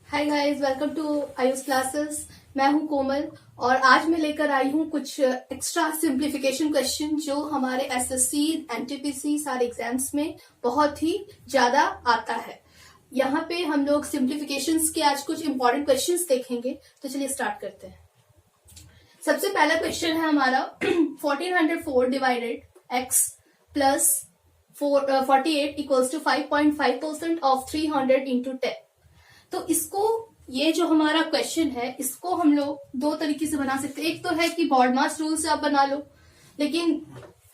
Hi guys, welcome to Ayush classes. मैं हूं कोमल और आज मैं लेकर आई हूं कुछ एक्स्ट्रा सिंप्लीफिकेशन क्वेश्चन जो हमारे एसएससी, एनटीपीसी सारे एग्जाम्स में बहुत ही ज्यादा आता है। यहाँ पे हम लोग सिंप्लीफिकेशंस के आज कुछ इंपॉर्टेंट क्वेश्चंस देखेंगे। तो चलिए स्टार्ट करते हैं। सबसे पहला क्वेश्चन है हमारा 1404 divided x plus 48 equals to 5.5% of 300 into 10। तो इसको, ये जो हमारा क्वेश्चन है, इसको हम लोग दो तरीके से बना सकते हैं। एक तो है कि बॉडमास रूल से आप बना लो, लेकिन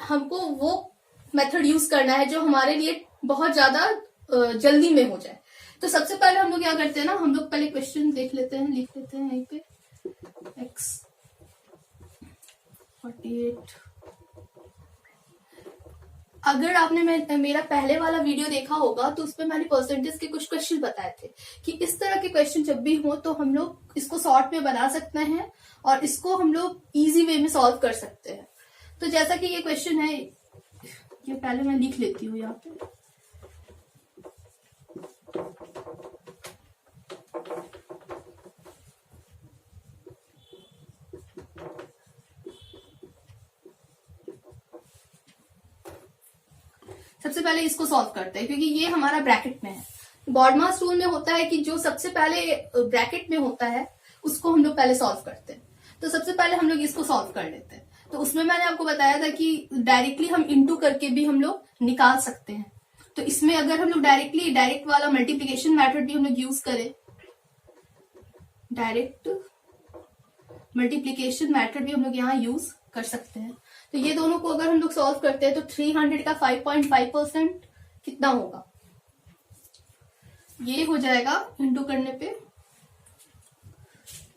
हमको वो मेथड यूज करना है जो हमारे लिए बहुत ज्यादा जल्दी में हो जाए। तो सबसे पहले हम लोग क्या करते हैं ना, हम लोग पहले क्वेश्चन देख लेते हैं, लिख लेते हैं यहीं पे x 48। अगर आपने मेरा पहले वाला वीडियो देखा होगा तो उसमें मैंने परसेंटेज के कुछ क्वेश्चन बताए थे कि इस तरह के क्वेश्चन जब भी हो तो हम लोग इसको शॉर्ट में बना सकते हैं और इसको हम लोग इजी वे में सॉल्व कर सकते हैं। तो जैसा कि ये क्वेश्चन है, ये पहले मैं लिख लेती हूँ यहाँ पे। सबसे पहले इसको सॉल्व करते हैं क्योंकि ये हमारा ब्रैकेट में है। बॉडमास रूल में होता है कि जो सबसे पहले ब्रैकेट में होता है उसको हम लोग पहले सॉल्व करते हैं। तो सबसे पहले हम लोग इसको सॉल्व कर लेते हैं। तो उसमें मैंने आपको बताया था कि डायरेक्टली हम इनटू करके भी हम लोग निकाल सकते हैं। तो इसमें अगर हम लोग डायरेक्ट वाला मल्टीप्लीकेशन मेथड भी हम लोग यूज करें, डायरेक्ट मल्टीप्लीकेशन मेथड भी हम लोग यहाँ यूज कर सकते हैं। तो ये दोनों को अगर हम लोग सॉल्व करते हैं तो 300 का 5.5% कितना होगा, ये हो जाएगा इंटू करने पे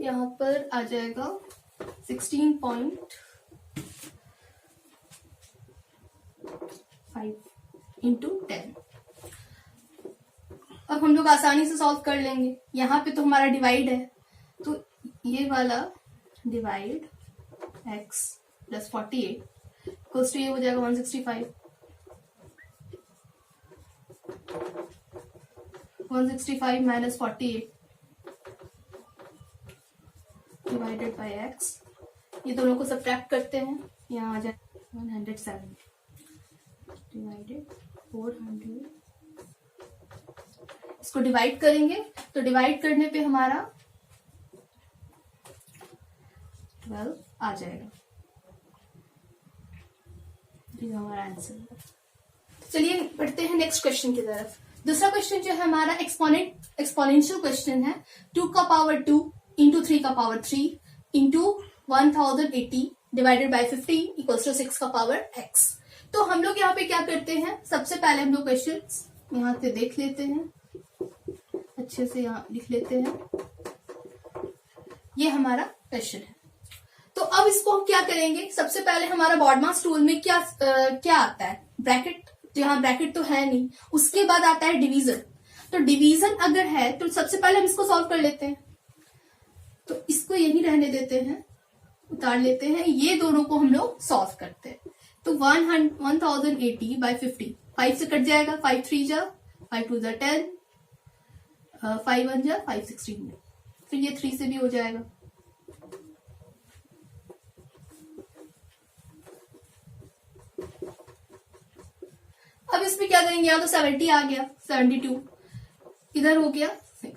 यहां पर आ जाएगा 16.5 इंटू 10। अब हम लोग आसानी से सॉल्व कर लेंगे। यहाँ पे तो हमारा डिवाइड है, तो ये वाला divide x plus 48 equals to ये हो जाएगा 165। 165 माइनस 48 डिवाइडेड बाय x। ये दोनों को सब्ट्रैक्ट करते हैं, यहाँ आ जाए 107 डिवाइडेड 400। इसको डिवाइड करेंगे तो डिवाइड करने पे हमारा 12 आ जाएगा। ये हमारा आंसर है। चलिए बढ़ते हैं नेक्स्ट क्वेश्चन की तरफ। दूसरा क्वेश्चन जो है हमारा एक्सपोनेंशियल क्वेश्चन है। 2 का पावर 2 इंटू 3 का power 3 into 1080 divided by 50 equals to 6 का पावर x। तो हम लोग यहाँ पे क्या करते हैं, सबसे पहले हम लोग क्वेश्चन यहाँ से देख लेते हैं, अच्छे से यहाँ लिख लेते हैं। ये हमारा क्वेश्चन है। तो अब इसको हम क्या करेंगे, सबसे पहले हमारा बॉडमास रूल में क्या आता है, ब्रैकेट। यहाँ ब्रैकेट तो है नहीं, उसके बाद आता है डिवीजन। तो डिवीजन अगर है तो सबसे पहले हम इसको सॉल्व कर लेते हैं। तो इसको यही रहने देते हैं, उतार लेते हैं। ये दोनों को हम लोग सॉल्व करते हैं। तो 1080 बाय 50, 5 से कट जाएगा, 5 3 जा, 5 2 जा 10, 5 1 जा 5 16। फिर ये 3 से भी हो जाएगा। अब इसमें क्या करेंगे, यहाँ तो 70 आ गया, 72 इधर हो गया 6।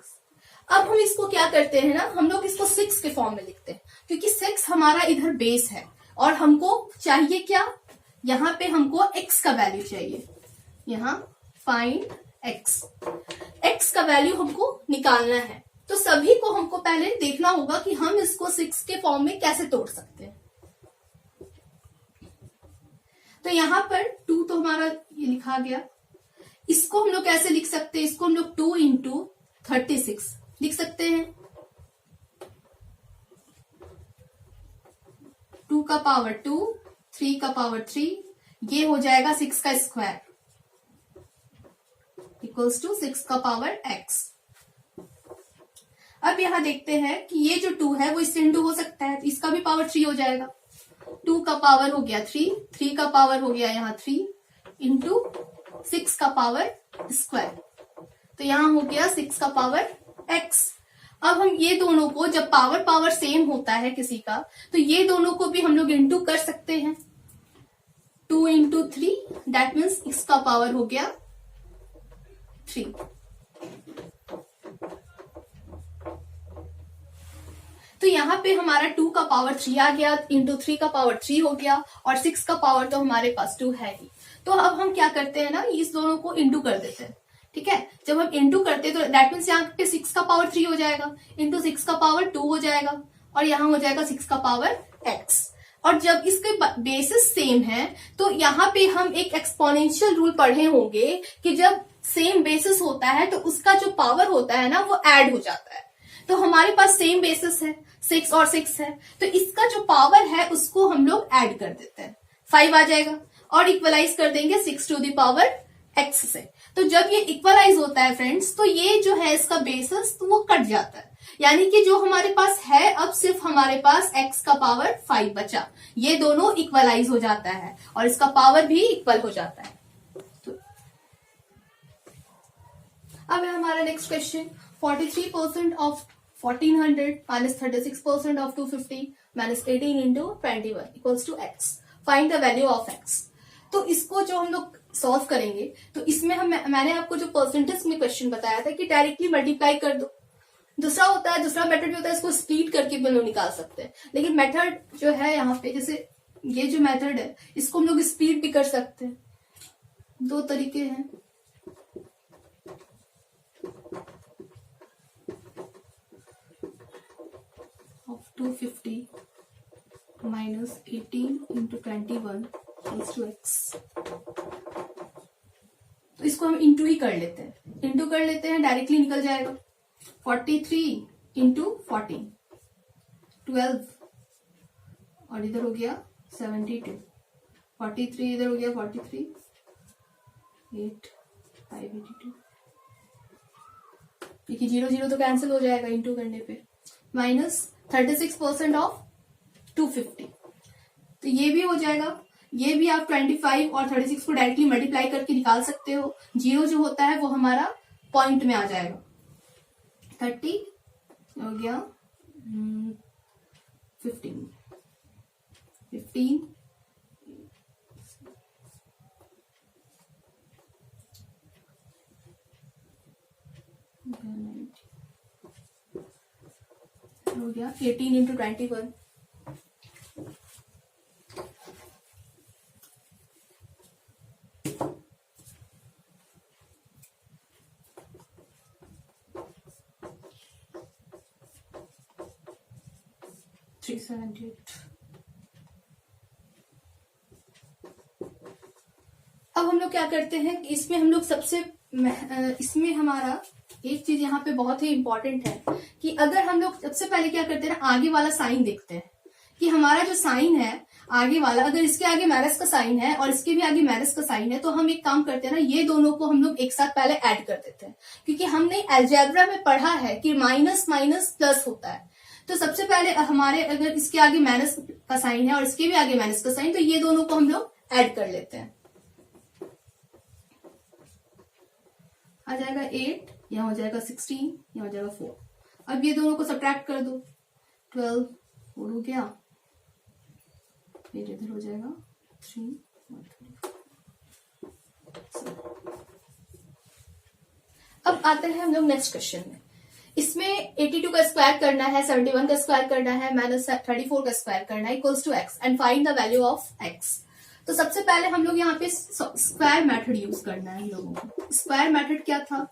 अब हम इसको क्या करते हैं ना, हम लोग इसको 6 के फॉर्म में लिखते हैं क्योंकि 6 हमारा इधर बेस है और हमको चाहिए क्या, यहाँ पे हमको x का वैल्यू चाहिए। यहाँ फाइंड x का वैल्यू हमको निकालना है। तो सभी को हमको पहले देखना होगा कि हम इसको 6 के फॉर्म में कैसे तोड़ सकते हैं। तो यहाँ पर 2 तो हमारा ये लिखा गया। इसको हम लोग कैसे लिख सकते हैं, इसको हम लोग 2 इंटू 36 लिख सकते हैं। 2 का पावर 2, 3 का पावर 3, ये हो जाएगा 6 का स्क्वायर इक्वल्स टू 6 का पावर x। अब यहां देखते हैं कि ये जो 2 है वो इससे इंटू हो सकता है, तो इसका भी पावर 3 हो जाएगा। 2 का पावर हो गया 3, 3 का पावर हो गया यहाँ 3 इंटू 6 का पावर स्क्वायर। तो यहां हो गया 6 का पावर x। अब हम ये दोनों को, जब पावर पावर सेम होता है किसी का, तो ये दोनों को भी हम लोग इंटू कर सकते हैं। 2 इंटू 3 दैट मीन्स इसका पावर हो गया 3। तो यहाँ पे हमारा 2 का पावर 3 आ गया, इंटू 3 का पावर 3 हो गया, और 6 का पावर तो हमारे पास 2 है ही। तो अब हम क्या करते हैं ना, इस दोनों को इंटू कर देते हैं। ठीक है, जब हम इंटू करते हैं तो दैट मीन्स यहाँ पे 6 का पावर 3 हो जाएगा, इंटू 6 का पावर 2 हो जाएगा, और यहाँ हो जाएगा 6 का पावर x। और जब इसके बेसिस सेम है तो यहाँ पे हम एक एक्सपोनेंशियल रूल पढ़े होंगे कि जब सेम बेसिस होता है तो उसका जो पावर होता है ना वो ऐड हो जाता है। तो हमारे पास सेम बेसिस है, 6 और 6 है, तो इसका जो पावर है उसको हम लोग ऐड कर देते हैं, 5 आ जाएगा, और इक्वलाइज कर देंगे 6 टू द पावर x से। तो जब ये इक्वलाइज होता है फ्रेंड्स, तो ये जो है इसका बेसिस तो वो कट जाता है, यानी कि जो हमारे पास है अब सिर्फ हमारे पास x का पावर 5 बचा। ये दोनों इक्वलाइज हो जाता है और इसका पावर भी इक्वल हो जाता है। तो अब है हमारा next question, 43% of 1400 minus 36% of 250 minus 18 into 21 equals to x, find the value of x। तो इसको जो हम लोग सॉल्व करेंगे, तो इसमें मैंने आपको जो परसेंटेज में क्वेश्चन बताया था कि डायरेक्टली मल्टीप्लाई कर दो। दूसरा मेथड भी होता है, इसको स्प्लिट करके भी हम लोग निकाल सकते हैं, लेकिन मेथड जो है यहाँ पे, जैसे ये जो मेथड है इसको हम लोग स्प्लिट भी कर सकते हैं। 2 तरीके हैं। Of 250 minus 18 into 21 to x। तो इसको हम इंटू ही कर लेते हैं, डायरेक्टली निकल जाएगा। 43 इंटू 14 12, और इधर हो गया 72, 43 इधर हो गया 43, 8 582। देखिए 0 0 तो कैंसिल हो जाएगा इंटू करने पे, माइनस 36% ऑफ 250, तो ये भी हो जाएगा। ये भी आप 25 और 36 को डायरेक्टली मल्टीप्लाई करके निकाल सकते हो। 0 जो होता है वो हमारा पॉइंट में आ जाएगा। 30 हो गया 15 हो गया 18 इंटू 21, 378। अब हम लोग क्या करते हैं, इसमें हम लोग इसमें हमारा एक चीज यहाँ पे बहुत ही इंपॉर्टेंट है कि अगर हम लोग सबसे पहले क्या करते हैं ना, आगे वाला साइन देखते हैं कि हमारा जो साइन है आगे वाला, अगर इसके आगे माइनस का साइन है और इसके भी आगे माइनस का साइन है, तो हम एक काम करते हैं ना, ये दोनों को हम लोग एक साथ पहले ऐड कर देते हैं, क्योंकि हमने अलजेब्रा में पढ़ा है कि माइनस माइनस प्लस होता है। तो सबसे पहले हमारे अगर इसके आगे माइनस का साइन है और इसके भी आगे माइनस का साइन, तो ये दोनों को हम लोग ऐड कर लेते हैं। आ जाएगा 8, यहाँ हो जाएगा 16, यहाँ हो जाएगा 4। अब ये दोनों को सब्ट्रैक्ट कर दो, 12 4 हो गया, फिर इधर हो जाएगा 3 और 3। अब आते हैं हम लोग नेक्स्ट क्वेश्चन में। इसमें 82 का स्क्वायर करना है, 71 का स्क्वायर करना है, माइनस 34 का स्क्वायर करना है, equals to x and find the value of x। तो सबसे पहले हम लोग यहाँ पे स्क्वायर मेथड यूज करना है हम लोगों को। स्क्वायर मेथड क्या था,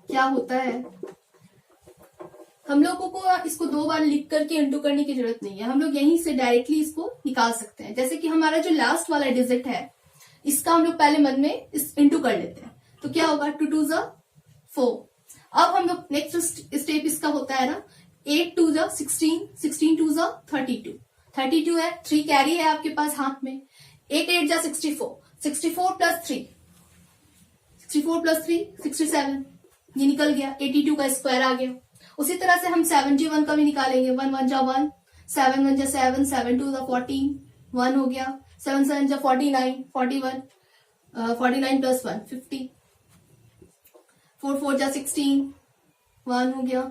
क्या होता है, हम लोगों को इसको 2 बार लिख करके इंटू करने की जरूरत नहीं है, हम लोग यहीं से डायरेक्टली इसको निकाल सकते हैं। जैसे कि हमारा जो लास्ट वाला डिजिट है इसका हम लोग पहले मन में इंटू कर लेते हैं, तो क्या होगा 2 2 ज़ा 4। अब हम लोग नेक्स्ट स्टेप इसका होता है ना, 8 2 ज़ा 16, 16 2 ज़ा 32, 32 है, 3 कैरी है आपके पास हाथ में, 8 8 जा 64, 64 प्लस 3, 64 प्लस 3 67, ये निकल गया, 82 का स्क्वायर आ गया। उसी तरह से हम 71 का भी निकालेंगे, 1 1 जा 1, 7 1 जा 7, 7 2 जा 14, 1 हो गया, 7 7 जा 49, 41, 49 प्लस 1 50, 4 4 जा 16, 1 हो गया,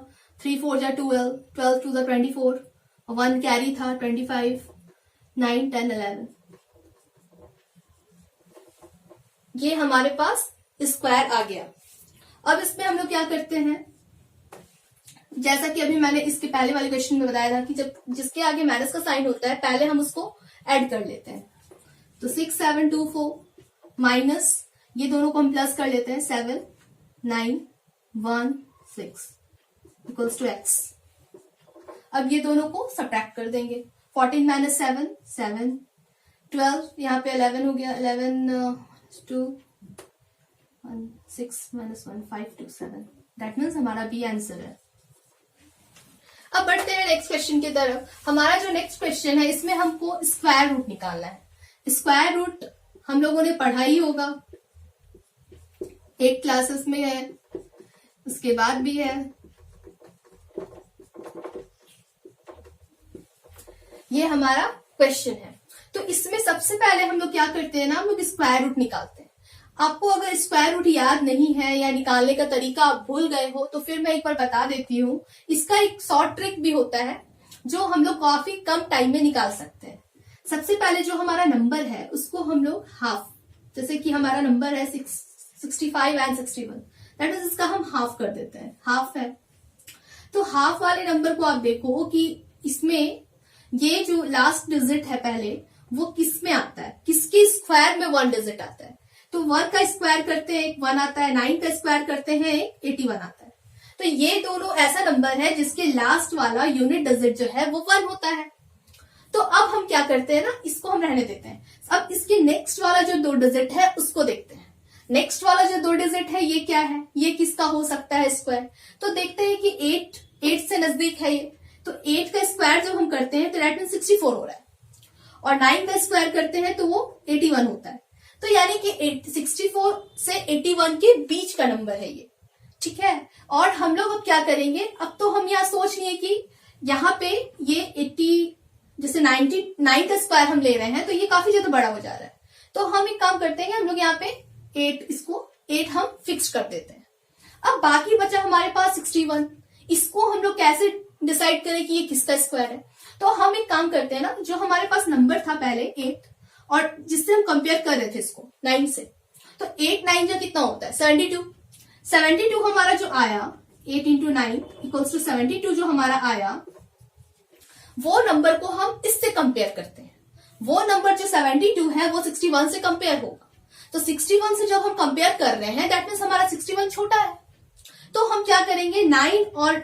3 4 जा 12, 12 2 जा 24, 1 कैरी था 25, 9 10 11। ये हमारे पास स्क्वायर आ गया। अब इसमें हम लोग क्या करते हैं, जैसा कि अभी मैंने इसके पहले वाले क्वेश्चन में बताया था कि जब जिसके आगे माइनस का साइन होता है पहले हम उसको ऐड कर लेते हैं। तो 6 7 2 4 माइनस ये दोनों को हम प्लस कर लेते हैं 7 9 1 6 इक्वल्स टू एक्स। अब ये दोनों को सब्ट्रैक्ट कर देंगे। 14 माइनस 7 7, 12 यहाँ पे 11 हो गया, 11 2 1 6 माइनस 1 5 2 7। दैट मीन्स हमारा बी आंसर है। अब बढ़ते हैं नेक्स्ट क्वेश्चन की तरफ। हमारा जो नेक्स्ट क्वेश्चन है इसमें हमको स्क्वायर रूट निकालना है। स्क्वायर रूट हम लोगों ने पढ़ा ही होगा, 8 क्लासेस में है, उसके बाद भी है। ये हमारा क्वेश्चन है। तो इसमें सबसे पहले हम लोग क्या करते हैं ना, हम लोग स्क्वायर रूट निकालते हैं। आपको अगर स्क्वायर रूट याद नहीं है या निकालने का तरीका आप भूल गए हो तो फिर मैं एक बार बता देती हूँ। इसका एक शॉर्ट ट्रिक भी होता है जो हम लोग काफी कम टाइम में निकाल सकते हैं। सबसे पहले जो हमारा नंबर है उसको हम लोग हाफ, जैसे कि हमारा नंबर है 65 एंड 61, दैट मीन्स इसका हम हाफ कर देते हैं। हाफ है तो हाफ वाले नंबर को आप देखो कि इसमें ये जो लास्ट डिजिट है पहले वो किस में आता है, किसके स्क्वायर में 1 डिजिट आता है। तो 1 का स्क्वायर करते हैं 1 आता है, 9 का स्क्वायर करते हैं 81 आता है। तो ये दोनों ऐसा नंबर है जिसके लास्ट वाला यूनिट डिजिट जो है वो 1 होता है। तो अब हम क्या करते हैं ना, इसको हम रहने देते हैं। अब इसके नेक्स्ट वाला जो 2 डिजिट है उसको देखते हैं। नेक्स्ट वाला जो 2 डिजिट है ये क्या है, ये किसका हो सकता है स्क्वायर। तो देखते हैं कि 8 से नजदीक है ये, तो 8 का स्क्वायर जब हम करते हैं तो दैट मीन 64 हो रहा है, और 9 का स्क्वायर करते हैं तो वो 81 होता है। तो यानी कि 64 से 81 के बीच का नंबर है ये, ठीक है। और हम लोग अब क्या करेंगे, अब तो हम यहाँ सोच लिए कि यहाँ पे ये 80 जैसे 99 का स्क्वायर हम ले रहे हैं तो ये काफी ज्यादा बड़ा हो जा रहा है। तो हम एक काम करते हैं, हम लोग यहाँ पे 8 हम फिक्स कर देते हैं। अब बाकी बचा हमारे पास 61, इसको हम लोग कैसे डिसाइड करें कि ये किसका स्क्वायर है। तो हम एक काम करते हैं ना, जो हमारे पास नंबर था पहले 8 और जिससे हम कंपेयर कर रहे थे इसको 9 से, तो 8 9 जो कितना होता है 72 हमारा जो आया 8 इंटू 9 इक्वल्स टू 72 जो हमारा आया, वो नंबर को हम इससे कंपेयर करते हैं। वो नंबर जो 72 है वो 61 से कंपेयर होगा। तो 61 से जब हम कंपेयर कर रहे हैं दैट मीन्स हमारा 61 छोटा है। तो हम क्या करेंगे 1 और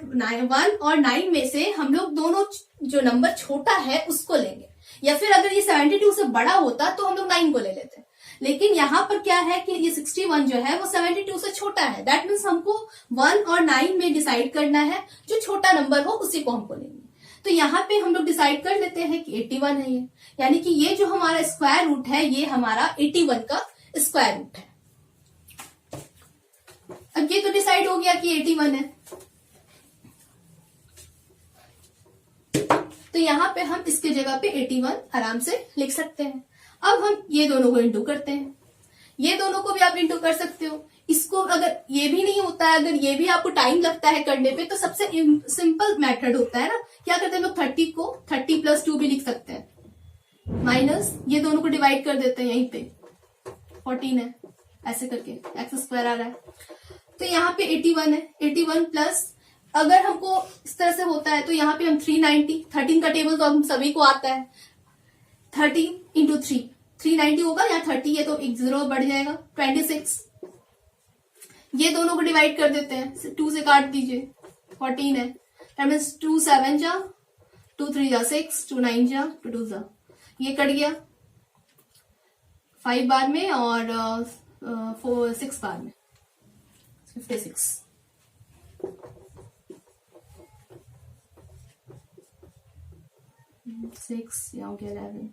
9 में से हम लोग दोनों जो नंबर छोटा है उसको लेंगे, या फिर अगर ये 72 से बड़ा होता तो हम लोग 9 को ले लेते। लेकिन यहाँ पर क्या है कि ये 61 जो है वो 72 से छोटा है, दैट मीन्स हमको 1 और 9 में डिसाइड करना है, जो छोटा नंबर हो उसी को हमको लेंगे। तो यहाँ पे हम लोग डिसाइड कर लेते हैं कि 81 है ये, यानी कि ये जो हमारा स्क्वायर रूट है ये हमारा 81 का स्क्वायर रूट है। अब ये तो डिसाइड हो गया कि 81 है, तो यहाँ पे हम इसके जगह पे 81 आराम से लिख सकते हैं। अब हम ये दोनों को इंटू करते हैं, ये दोनों को भी आप इंटू कर सकते हो। इसको अगर ये भी नहीं होता है, अगर ये भी आपको टाइम लगता है करने पे, तो सबसे सिंपल मेथड होता है ना, क्या करते हैं लोग 30 को 30 प्लस 2 भी लिख सकते हैं, माइनस ये दोनों को डिवाइड कर देते हैं, यहीं पे 14 है, ऐसे करके एक्स स्क्वायर आ रहा है। तो यहाँ पे 81 है, 81 प्लस अगर हमको इस तरह से होता है तो यहाँ पे हम 390, 13 का टेबल तो हम सभी को आता है, 30 इंटू 390 होगा, यहाँ 30 है तो एक 0 बढ़ जाएगा 26। ये दोनों को डिवाइड कर देते हैं, 2 से काट दीजिए, 14 है, दैट मीन्स 2 7 जा, 2 3 जा 6, 2 9 जा, 2 2 जा, ये कट गया 5 बार में और 6 बार में 56। सिक्स यहाँ हो गया 11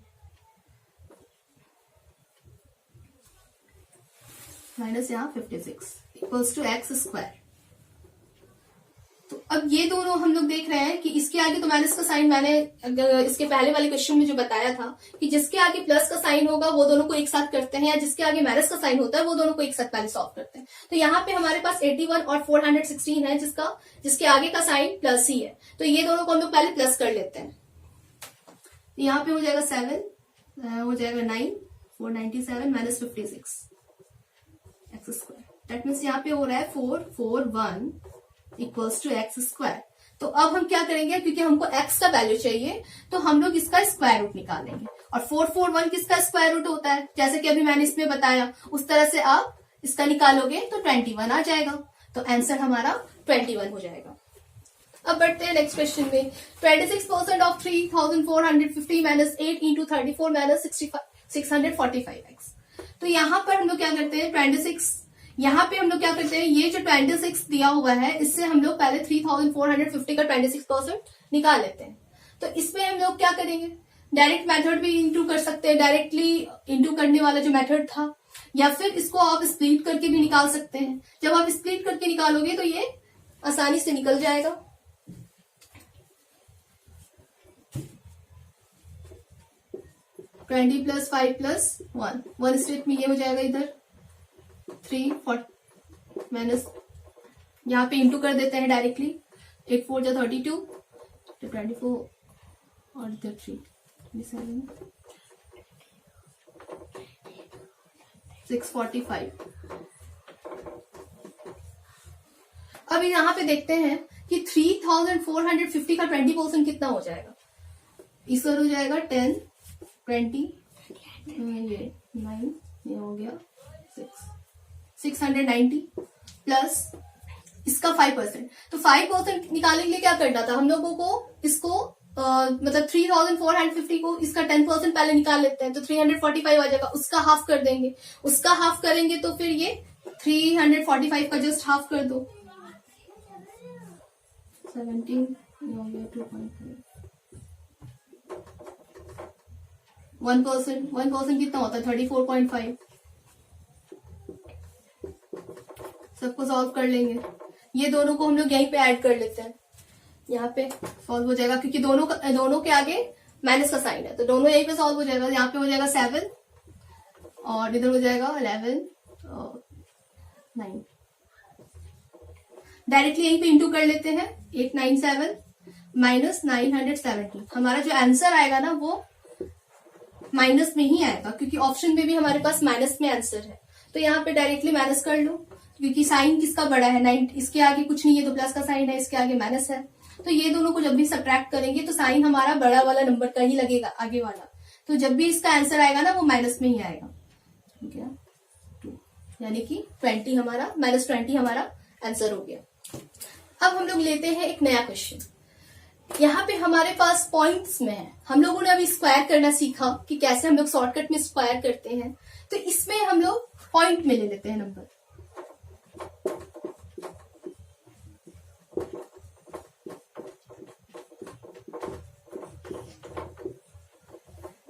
माइनस यहाँ 56 इक्वल्स टू एक्स स्क्वायर। तो अब अब ये दोनों हम लोग देख रहे हैं कि इसके आगे तो माइनस का साइन मैंने इसके पहले वाले क्वेश्चन में जो बताया था कि जिसके आगे प्लस का साइन होगा वो दोनों को एक साथ करते हैं, या जिसके आगे माइनस का साइन होता है वो दोनों को एक साथ पहले सॉल्व करते हैं। तो यहाँ पे हमारे पास 81 और 416 है जिसके आगे का साइन प्लस ही है, तो ये दोनों को हम लोग पहले प्लस कर लेते हैं। यहाँ पे हो जाएगा 7, हो जाएगा 9, 497 minus 56 x square. That means यहाँ पे हो रहा है 441 इक्वल्स टू एक्स स्क्वायर। तो अब हम क्या करेंगे, क्योंकि हमको x का वैल्यू चाहिए तो हम लोग इसका स्क्वायर रूट निकालेंगे। और 441 किसका स्क्वायर रूट होता है, जैसे कि अभी मैंने इसमें बताया उस तरह से आप इसका निकालोगे तो 21 आ जाएगा। तो आंसर हमारा 21 हो जाएगा। अब बढ़ते हैं नेक्स्ट क्वेश्चन में। 26% of 3450 minus 8 into 34 minus 645x। तो यहाँ पर हम लोग क्या करते हैं, 26 यहाँ पे हम लोग क्या करते हैं, ये जो 26 दिया हुआ है इससे हम लोग पहले 3450 का 26% निकाल लेते हैं। तो इसमें हम लोग क्या करेंगे, डायरेक्ट मेथड भी इंटू कर सकते हैं, डायरेक्टली इंटू करने वाला जो मेथड था, या फिर इसको आप स्प्लिट करके भी निकाल सकते हैं। जब आप स्प्लिट करके निकालोगे तो ये आसानी से निकल जाएगा। ट्वेंटी प्लस 5 प्लस 1 स्टेप में ये हो जाएगा इधर 3 माइनस, यहाँ पे इंटू कर देते हैं डायरेक्टली। 8 4 जा 32 तो 24 और इधर 3 645। अब यहाँ पे देखते हैं कि 3450 का 20% कितना हो जाएगा। इस पर हो जाएगा 10 20 ये 9 ये हो गया 690 प्लस इसका 5%। तो 5% निकालने के लिए क्या करना था हम लोगों को, इसको मतलब 3450 को इसका 10% पहले निकाल लेते हैं तो 345 आ जाएगा, उसका हाफ कर देंगे। उसका हाफ करेंगे तो फिर ये 345 का जस्ट हाफ कर दो, 17 हो गया 2.5। 1% कितना होता है 34.5। सबको सॉल्व कर लेंगे। ये दोनों को हम लोग यहीं पे ऐड कर लेते हैं, यहाँ पे सॉल्व हो जाएगा क्योंकि दोनों के आगे माइनस का साइन है, तो दोनों यहीं पे सॉल्व हो जाएगा। यहाँ पे हो जाएगा 7 और इधर हो जाएगा 11 और 9। डायरेक्टली यहीं पे इंटू कर लेते हैं। 897 माइनस 970। हमारा जो आंसर आएगा ना वो माइनस में ही आएगा, क्योंकि ऑप्शन में भी हमारे पास माइनस में आंसर है। तो यहाँ पे डायरेक्टली माइनस कर लो, क्योंकि साइन किसका बड़ा है 9, इसके आगे कुछ नहीं है तो प्लस का साइन है, इसके आगे माइनस है। तो ये दोनों को जब भी सब्ट्रैक्ट करेंगे तो साइन हमारा बड़ा वाला नंबर का ही लगेगा आगे वाला, तो जब भी इसका आंसर आएगा ना वो माइनस में ही आएगा। ठीक है, 2 यानी कि 20 हमारा -20 हमारा आंसर हो गया। अब हम लोग लेते हैं एक नया क्वेश्चन। यहाँ पे हमारे पास पॉइंट्स में है। हम लोगों ने अभी स्क्वायर करना सीखा कि कैसे हम लोग शॉर्टकट में स्क्वायर करते हैं, तो इसमें हम लोग पॉइंट में ले लेते हैं नंबर।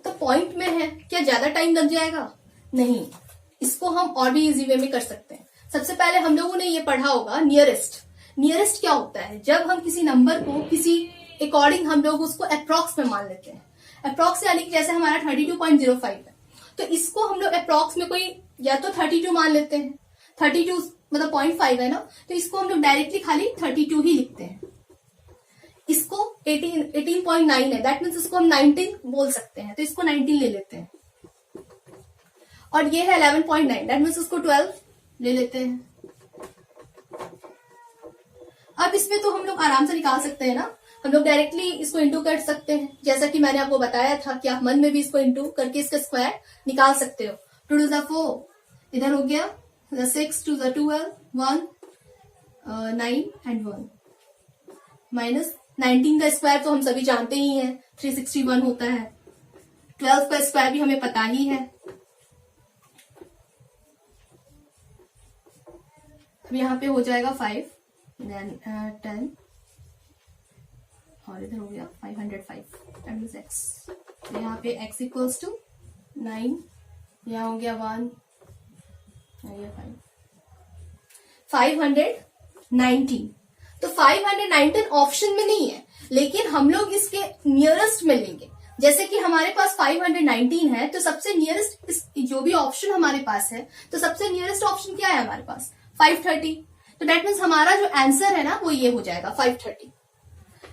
तो पॉइंट में है, क्या ज्यादा टाइम लग जाएगा? नहीं, इसको हम और भी इजी वे में कर सकते हैं। सबसे पहले हम लोगों ने ये पढ़ा होगा नियरेस्ट। नियरेस्ट क्या होता है? जब हम किसी नंबर को किसी अकॉर्डिंग हम लोग उसको अप्रॉक्स में मान लेते हैं। अप्रॉक्स यानी कि जैसे हमारा 32.05 है, तो इसको हम लोग अप्रॉक्स में कोई या तो 32 मान लेते हैं। 32 मतलब 0.5 है ना, तो इसको हम लोग डायरेक्टली खाली 32 ही लिखते हैं। इसको 18.9 है, दैट मीन्स इसको हम 19 बोल सकते हैं, तो इसको 19 ले लेते हैं। और ये है 11.9, दैट मीन्स इसको 12 ले लेते हैं। अब इसमें तो हम लोग आराम से निकाल सकते हैं ना, हम लोग डायरेक्टली इसको इंटू कर सकते हैं, जैसा कि मैंने आपको बताया था कि आप मन में भी इसको इंटू करके इसका स्क्वायर निकाल सकते हो। 2 2 4 इधर हो गया 6 2 12 1 9 एंड 1 माइनस 19 का स्क्वायर तो हम सभी जानते ही हैं 361 होता है। 12 का स्क्वायर भी हमें पता ही है। अब यहाँ पे हो जाएगा 5 देन 10 और इधर हो गया 505 x। तो यहाँ पे x इक्वल्स टू 9, यहाँ हो गया 1 ये 5 519। तो 519 ऑप्शन में नहीं है, लेकिन हम लोग इसके नियरेस्ट में लेंगे। जैसे कि हमारे पास 519 है, तो सबसे नियरेस्ट जो भी ऑप्शन हमारे पास है, तो सबसे नियरेस्ट ऑप्शन क्या है हमारे पास? 530। तो दैट मीन्स हमारा जो आंसर है ना वो ये हो जाएगा 530।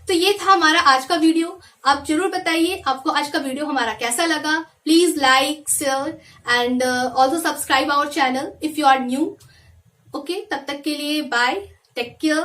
तो ये था हमारा आज का वीडियो। आप जरूर बताइए आपको आज का वीडियो हमारा कैसा लगा। Please like, share and also subscribe our channel if you are new. Okay, तब तक के लिए बाय, टेक केयर।